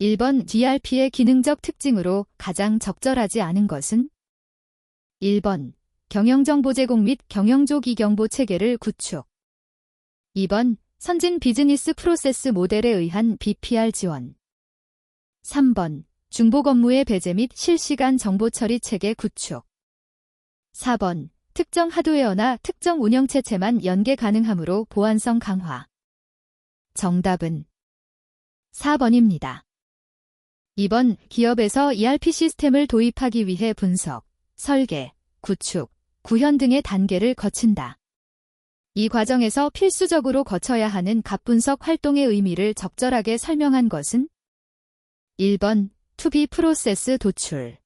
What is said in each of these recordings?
1번 DRP의 기능적 특징으로 가장 적절하지 않은 것은? 1번 경영정보 제공 및 경영조기 경보 체계를 구축. 2번 선진 비즈니스 프로세스 모델에 의한 BPR 지원. 3번 중복 업무의 배제 및 실시간 정보 처리 체계 구축. 4번 특정 하드웨어나 특정 운영체체만 연계 가능하므로 보안성 강화. 정답은 4번입니다. 2번 기업에서 ERP 시스템을 도입하기 위해 분석, 설계, 구축, 구현 등의 단계를 거친다. 이 과정에서 필수적으로 거쳐야 하는 값분석 활동의 의미를 적절하게 설명한 것은? 1번 투비 프로세스 도출.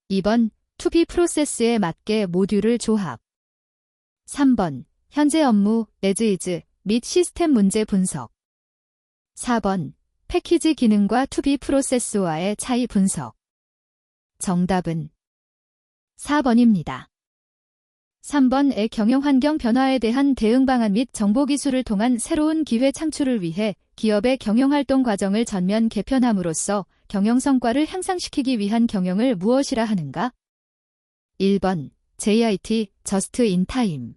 2번 투비 프로세스에 맞게 모듈을 조합. 3번 현재 업무, as-is 및 시스템 문제 분석. 4번 패키지 기능과 투비 프로세스와의 차이 분석. 정답은 4번입니다. 3번의 경영환경 변화에 대한 대응 방안 및 정보기술을 통한 새로운 기회 창출을 위해 기업의 경영활동 과정을 전면 개편함으로써 경영 성과를 향상시키기 위한 경영을 무엇이라 하는가? 1번 JIT, Just in Time.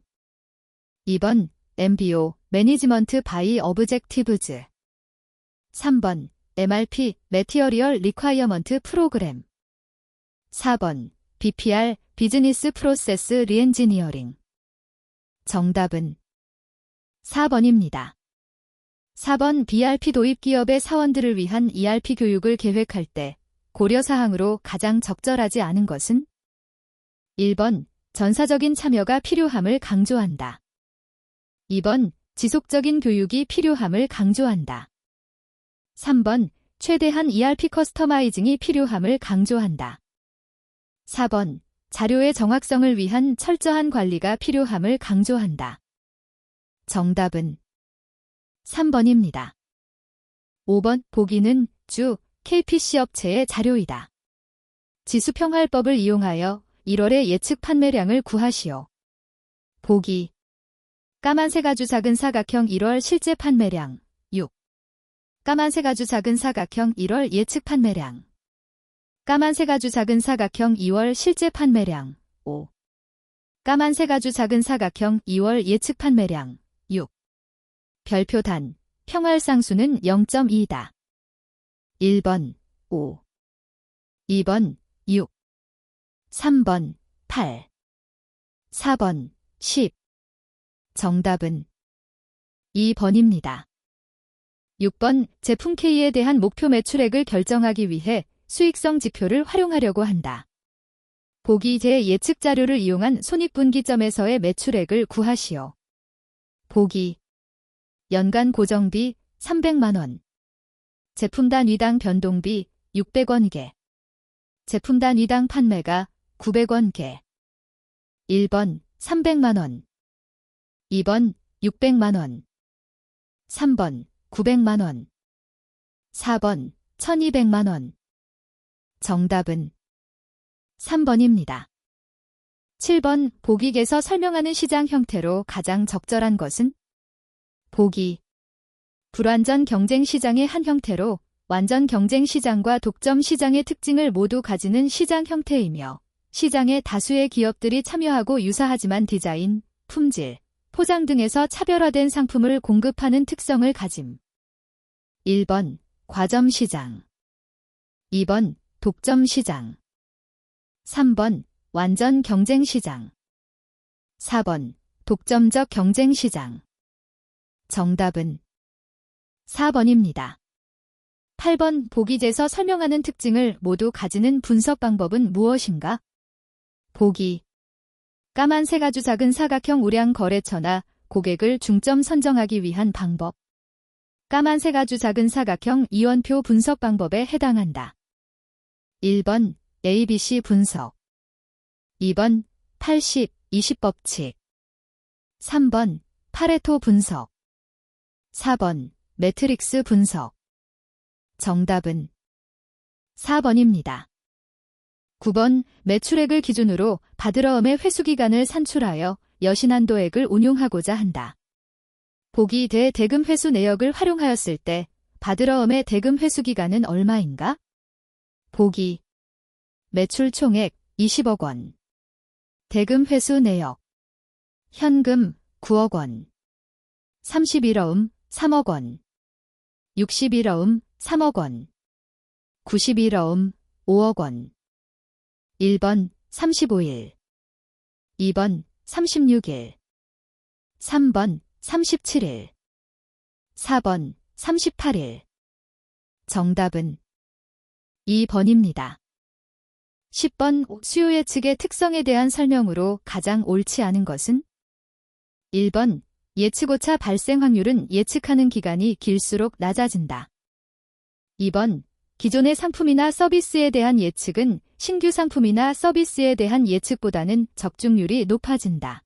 2번 MBO, Management by Objectives. 3번 MRP, Material Requirement Program. 4번 BPR, Business Process Reengineering. 정답은 4번입니다. 4번 BRP 도입 기업의 사원들을 위한 ERP 교육을 계획할 때 고려사항으로 가장 적절하지 않은 것은? 1번 전사적인 참여가 필요함을 강조한다. 2번 지속적인 교육이 필요함을 강조한다. 3번 최대한 ERP 커스터마이징이 필요함을 강조한다. 4번 자료의 정확성을 위한 철저한 관리가 필요함을 강조한다. 정답은 3번입니다. 5번 보기는 주 KPC 업체의 자료이다. 지수평활법을 이용하여 1월의 예측 판매량을 구하시오. 보기 까만색 아주 작은 사각형 1월 실제 판매량 6. 까만색 아주 작은 사각형 1월 예측 판매량. 까만색 아주 작은 사각형 2월 실제 판매량 5. 까만색 아주 작은 사각형 2월 예측 판매량 6. 별표 단, 평활상수는 0.2다. 1번 5. 2번 6. 3번 8. 4번 10. 정답은 2번입니다. 6번 제품 K에 대한 목표 매출액을 결정하기 위해 수익성 지표를 활용하려고 한다. 보기 제 예측 자료를 이용한 손익분기점에서의 매출액을 구하시오. 보기 연간 고정비 300만원. 제품 단위당 변동비 600원개. 제품 단위당 판매가 900원개. 1번 300만원. 2번 600만원. 3번 900만원. 4번 1200만원. 정답은 3번입니다. 7번 보기에서 설명하는 시장 형태로 가장 적절한 것은? 보기 불완전 경쟁 시장의 한 형태로 완전 경쟁 시장과 독점 시장의 특징을 모두 가지는 시장 형태이며 시장에 다수의 기업들이 참여하고 유사하지만 디자인, 품질, 포장 등에서 차별화된 상품을 공급하는 특성을 가짐. 1번 과점 시장. 2번 독점 시장. 3번 완전 경쟁 시장. 4번 독점적 경쟁 시장. 정답은 4번입니다. 8번 보기에서 설명하는 특징을 모두 가지는 분석 방법은 무엇인가? 보기 까만색 아주 작은 사각형 우량 거래처나 고객을 중점 선정하기 위한 방법. 까만색 아주 작은 사각형 이원표 분석 방법에 해당한다. 1번 ABC 분석. 2번 80-20 법칙. 3번 파레토 분석. 4번 매트릭스 분석. 정답은 4번입니다. 9번 매출액을 기준으로 바드러움의 회수기간을 산출하여 여신한도액을 운용하고자 한다. 보기 대금 회수 내역을 활용하였을 때 받으러음의 대금 회수 기간은 얼마인가? 보기. 매출 총액 20억 원. 대금 회수 내역. 현금 9억 원. 31어음 3억 원. 61어음 3억 원. 91어음 5억 원. 1번 35일. 2번 36일. 3번 37일. 4번 38일. 정답은 2번입니다. 10번 수요 예측의 특성에 대한 설명으로 가장 옳지 않은 것은? 1번 예측오차 발생 확률은 예측하는 기간이 길수록 낮아진다. 2번 기존의 상품이나 서비스에 대한 예측은 신규 상품이나 서비스에 대한 예측보다는 적중률이 높아진다.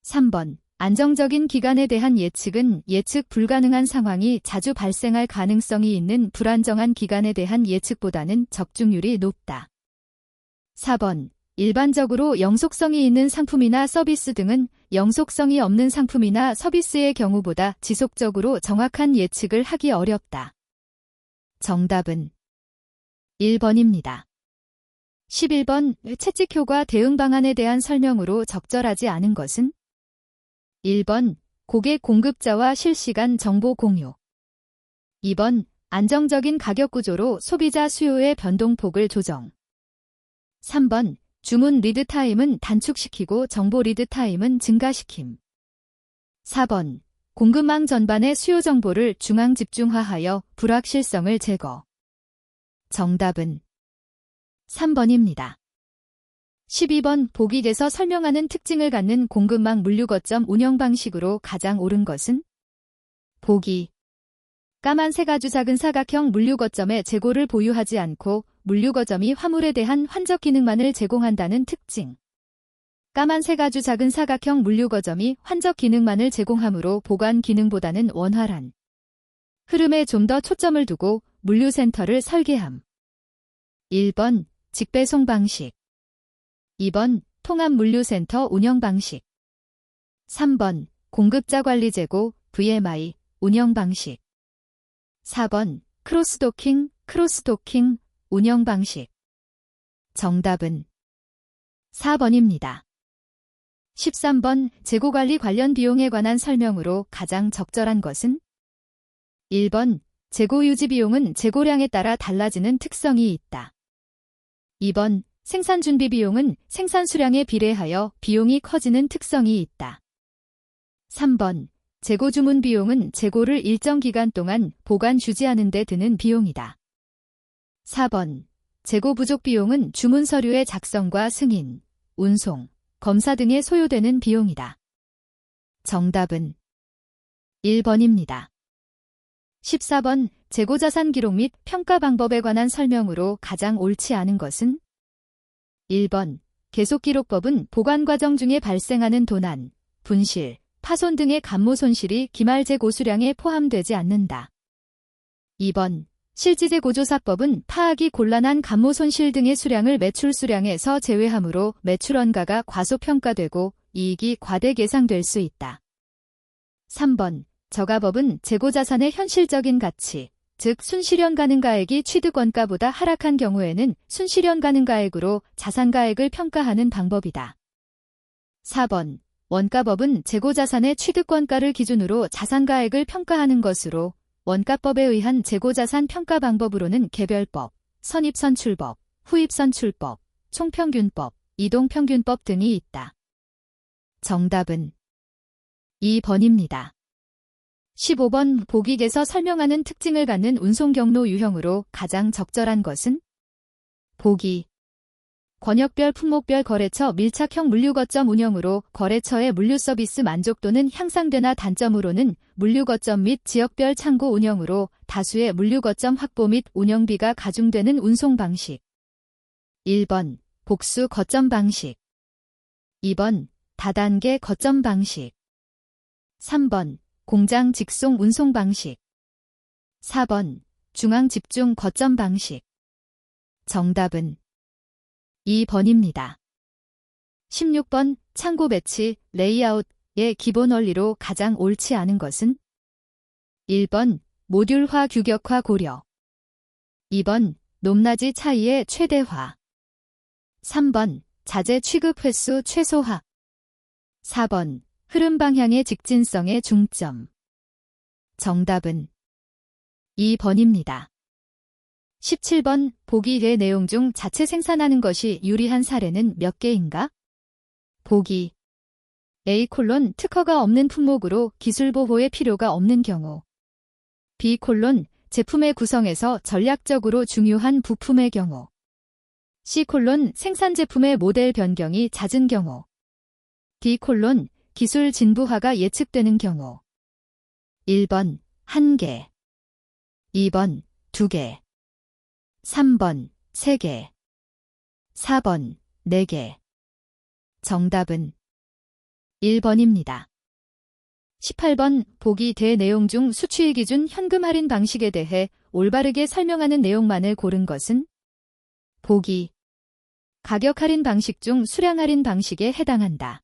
3번 안정적인 기간에 대한 예측은 예측 불가능한 상황이 자주 발생할 가능성이 있는 불안정한 기간에 대한 예측보다는 적중률이 높다. 4번 일반적으로 영속성이 있는 상품이나 서비스 등은 영속성이 없는 상품이나 서비스의 경우보다 지속적으로 정확한 예측을 하기 어렵다. 정답은 1번입니다. 11번 채찍 효과 대응 방안에 대한 설명으로 적절하지 않은 것은? 1번 고객 공급자와 실시간 정보 공유. 2번 안정적인 가격 구조로 소비자 수요의 변동폭을 조정. 3번 주문 리드 타임은 단축시키고 정보 리드 타임은 증가시킴. 4번 공급망 전반의 수요 정보를 중앙 집중화하여 불확실성을 제거. 정답은 3번입니다. 12번 보기에서 설명하는 특징을 갖는 공급망 물류 거점 운영 방식으로 가장 옳은 것은? 보기. 까만 세 가지 작은 사각형 물류 거점의 재고를 보유하지 않고 물류 거점이 화물에 대한 환적 기능만을 제공한다는 특징. 까만 세 가지 작은 사각형 물류 거점이 환적 기능만을 제공하므로 보관 기능보다는 원활한 흐름에 좀 더 초점을 두고 물류센터를 설계함. 1번 직배송 방식. 2번 통합물류센터 운영 방식. 3번 공급자 관리 재고 VMI 운영 방식. 4번 크로스도킹 운영 방식. 정답은 4번입니다. 13번 재고관리 관련 비용에 관한 설명으로 가장 적절한 것은? 1번 재고 유지 비용은 재고량에 따라 달라지는 특성이 있다. 2번 생산 준비 비용은 생산 수량에 비례하여 비용이 커지는 특성이 있다. 3번 재고 주문 비용은 재고를 일정 기간 동안 보관 유지하는 데 드는 비용이다. 4번 재고 부족 비용은 주문 서류의 작성과 승인, 운송, 검사 등에 소요되는 비용이다. 정답은 1번입니다. 14번 재고자산 기록 및 평가 방법에 관한 설명으로 가장 옳지 않은 것은? 1번 계속기록법은 보관 과정 중에 발생하는 도난, 분실, 파손 등의 감모 손실이 기말 재고 수량에 포함되지 않는다. 2번 실지재고조사법은 파악이 곤란한 감모 손실 등의 수량을 매출 수량에서 제외하므로 매출 원가가 과소평가되고 이익이 과대 계상될 수 있다. 3번 저가법은 재고자산의 현실적인 가치, 즉 순실현 가능가액이 취득원가보다 하락한 경우에는 순실현 가능가액으로 자산가액을 평가하는 방법이다. 4번 원가법은 재고자산의 취득원가를 기준으로 자산가액을 평가하는 것으로 원가법에 의한 재고자산 평가 방법으로는 개별법, 선입선출법, 후입선출법, 총평균법, 이동평균법 등이 있다. 정답은 2번입니다. 15번 보기에서 설명하는 특징을 갖는 운송경로 유형으로 가장 적절한 것은? 보기. 권역별 품목별 거래처 밀착형 물류거점 운영으로 거래처의 물류서비스 만족도는 향상되나 단점으로는 물류거점 및 지역별 창고 운영으로 다수의 물류거점 확보 및 운영비가 가중되는 운송 방식. 1번 복수 거점 방식. 2번 다단계 거점 방식. 3번 공장 직송 운송 방식. 4번 중앙 집중 거점 방식. 정답은 2번입니다. 16번 창고 배치, 레이아웃의 기본 원리로 가장 옳지 않은 것은? 1번 모듈화 규격화 고려. 2번 높낮이 차이의 최대화. 3번 자재 취급 횟수 최소화. 4번 흐름 방향의 직진성의 중점. 정답은 2번입니다. 17번 보기 의 내용 중 자체 생산하는 것이 유리한 사례는 몇 개인가? 보기 A: 특허가 없는 품목으로 기술 보호의 필요가 없는 경우. B: 제품의 구성에서 전략적으로 중요한 부품의 경우. C: 생산 제품의 모델 변경이 잦은 경우. D: 기술 진부화가 예측되는 경우. 1번 1개, 2번 2개, 3번 3개, 4번 4개. 정답은 1번입니다. 18번 보기 대 내용 중 수취의 기준 현금 할인 방식에 대해 올바르게 설명하는 내용만을 고른 것은? 보기 가격 할인 방식 중 수량 할인 방식에 해당한다.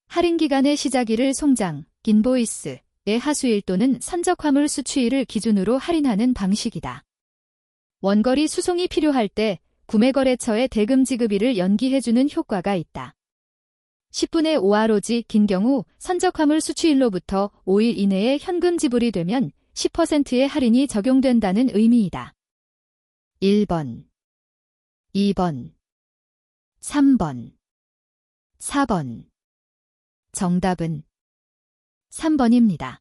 할인 기간의 시작일을 송장, 인보이스의 하수일 또는 선적 화물 수취일을 기준으로 할인하는 방식이다. 원거리 수송이 필요할 때 구매거래처에 대금 지급일을 연기해주는 효과가 있다. 10분의 5ROG 긴 경우 선적 화물 수취일로부터 5일 이내에 현금 지불이 되면 10%의 할인이 적용된다는 의미이다. 1번, 2번, 3번, 4번. 정답은 3번입니다.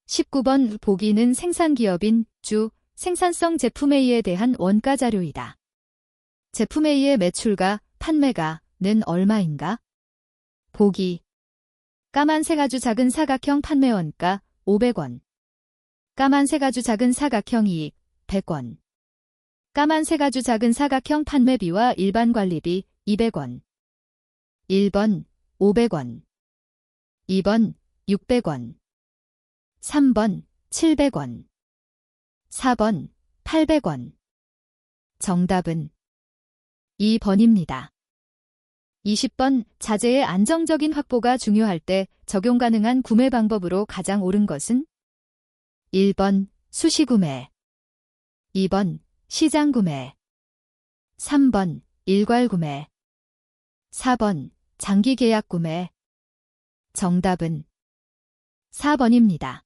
19번 보기는 생산기업인 주 생산성 제품 A에 대한 원가 자료이다. 제품 A의 매출가, 판매가는 얼마인가? 보기 까만색 아주 작은 사각형 판매 원가 500원. 까만색 아주 작은 사각형 이익 100원. 까만색 아주 작은 사각형 판매비와 일반 관리비 200원. 1번 500원. 2번 600원. 3번 700원. 4번 800원. 정답은 2번입니다. 20번 자재의 안정적인 확보가 중요할 때 적용 가능한 구매 방법으로 가장 옳은 것은? 1번 수시구매, 2번 시장구매, 3번 일괄구매, 4번 장기계약구매. 정답은 4번입니다.